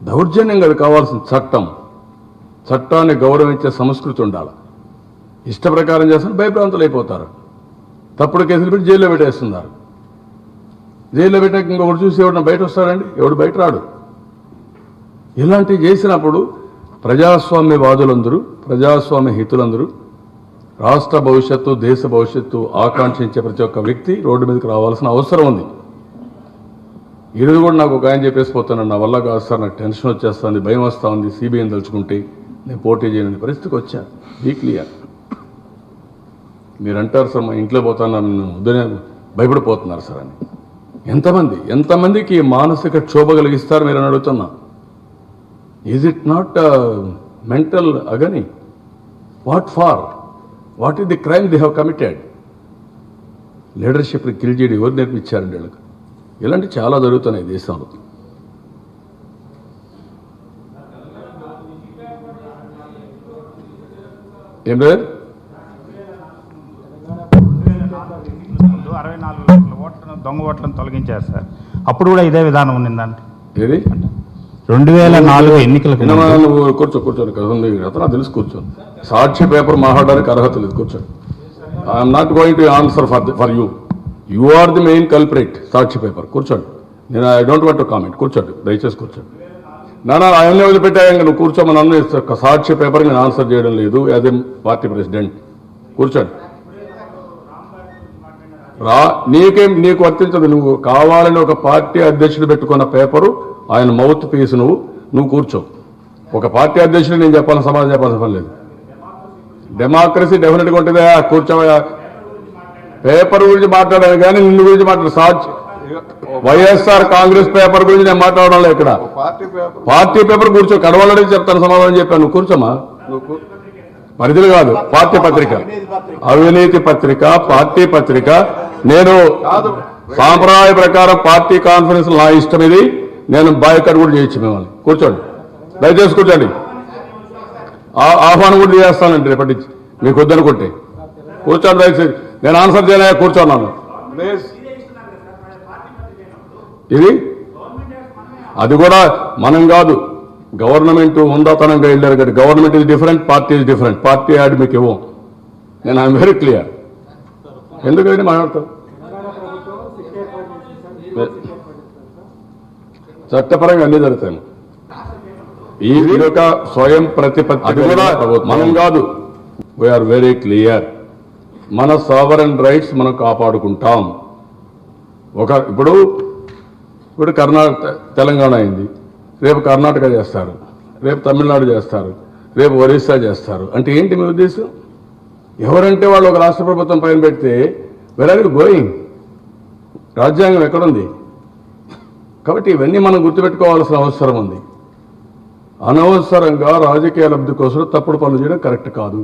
దౌర్జన్యం కాదు కావాల్సిన చట్టాన్ని గౌరవించే సంస్కృతి ఉండాలి. ఇష్ట ప్రకారం చేస్తారు, భయభ్రాంతులు అయిపోతారు. తప్పుడు కేసులు పెట్టి జైల్లో పెట్టేస్తున్నారు. జైల్లో పెట్టాక ఇంకొకటి చూసి ఎవడన్నా బయట వస్తాడండి? ఎవడు బయట రాడు. ఇలాంటివి చేసినప్పుడు ప్రజాస్వామ్యవాదులందరూ, ప్రజాస్వామ్య హితులందరూ, రాష్ట్ర భవిష్యత్తు, దేశ భవిష్యత్తు ఆకాంక్షించే ప్రతి ఒక్క వ్యక్తి రోడ్డు మీదకి రావాల్సిన అవసరం ఉంది. ఈరోజు కూడా నాకు ఒక ఆయన చెప్పేసిపోతున్నాను, నా వల్ల కాదు సార్, నాకు టెన్షన్ వచ్చేస్తుంది, భయం వస్తూ ఉంది, సిబిఐని తలుచుకుంటే నేను పోటీ చేయని పరిస్థితికి వచ్చాను. Be clear. మీరు అంటారు సార్ మా ఇంట్లో పోతాను, నన్ను ఉదయం భయపడిపోతున్నారు సార్ అని. ఎంతమందికి మానసిక క్షోభ కలిగిస్తారు మీరు అని అడుగుతున్నా. Is it not mental agony? What for? What is the crime they have committed? లీడర్షిప్ని కిల్ చేయడం ఎవరు నేర్పించారండి వీళ్ళకి? ఇలాంటి చాలా జరుగుతున్నాయి దేశంలో. ఏం లేదు, 64 లక్షల ఓట్లను, దొంగ ఓట్లను తొలగించారు సార్. అప్పుడు కూడా ఇదే విధానం ఉండిందండి. ఏది 2004 ఎన్నికలకు నువ్వు కూర్చోని కదా తెలుసు, కూర్చోని సాక్షి పేపర్ మాట్లాడడానికి అర్హత లేదు. కూర్చోండి. I'm not going to answer for you. You are the main culprit. Sakshi paper కూర్చోండి. నేను I don't want to comment. కూర్చోండి, దయచేసి కూర్చోండి. నానా అవన్నీ వదిలిపెట్టాక నువ్వు కూర్చోమని అన్న సాక్షి పేపర్ నేను ఆన్సర్ చేయడం లేదు యాజ్ ఎ పార్టీ ప్రెసిడెంట్. కూర్చోండి. నీకు వర్తించదు. నువ్వు కావాలని ఒక పార్టీ అధ్యక్షుడు పెట్టుకున్న పేపరు, ఆయన మౌత్ పీస్ నువ్వు కూర్చో. ఒక పార్టీ అధ్యక్షుడు నేను చెప్పాలని, సమాధానం చెప్పాల్సిన పని లేదు. డెమోక్రసీ డెఫినెట్గా ఉంటుందా? కూర్చోవా. పేపర్ గురించి మాట్లాడాను కానీ నిన్ను గురించి మాట్లాడు. సాక్షి వైఎస్ఆర్ కాంగ్రెస్ పేపర్ గురించి నేను మాట్లాడడం ఇక్కడ. పార్టీ పేపర్ కూర్చో. కడవలడికి చెప్తాను, సమాధానం చెప్పాను. నువ్వు కూర్చోమా. పరిధులు కాదు, పార్టీ పత్రిక, అవినీతి పత్రిక, పార్టీ పత్రిక. నేను సాంప్రదాయ ప్రకారం పార్టీ కాన్ఫరెన్స్ నా ఇష్టం, ఇది నేను బాయ్కట్ కూడా చేయొచ్చు మిమ్మల్ని. కూర్చోండి, దయచేసి కూర్చోండి. ఆహ్వానం కూడా చేస్తానండి రేపటి నుంచి, మీకు వద్దనుకుంటే. కూర్చోండి దయచేసి. నేను ఆన్సర్ చేయలే, కూర్చోన్నాను. ఇది అది కూడా మనం కాదు, గవర్నమెంట్ ఉందాతనంగా వెళ్ళారు కదా. Government is different, party is different. Party add మీకు ఇవ్వం. నేను ఐఎమ్ వెరీ క్లియర్. ఎందుకని మాట్లాడతారు? చట్టపరంగా అన్ని జరుగుతాయి. ఈ ఒక స్వయం ప్రతిపత్తి అది కూడా మనం కాదు. We're very clear. మన సావరెన్ రైట్స్ మనం కాపాడుకుంటాం. ఇప్పుడు తెలంగాణ అయింది, రేపు కర్ణాటక చేస్తారు, రేపు తమిళనాడు చేస్తారు, రేపు ఒరిస్సా చేస్తారు. అంటే ఏంటి మీ ఉద్దేశం? ఎవరంటే వాళ్ళు ఒక రాష్ట్ర ప్రభుత్వం పైన పెడితే వేర్ ఆర్ యు గోయింగ్? రాజ్యాంగం ఎక్కడుంది? కాబట్టి ఇవన్నీ మనం గుర్తుపెట్టుకోవాల్సిన అవసరం ఉంది. అనవసరంగా రాజకీయ లబ్ధి కోసం తప్పుడు పనులు చేయడం కరెక్ట్ కాదు.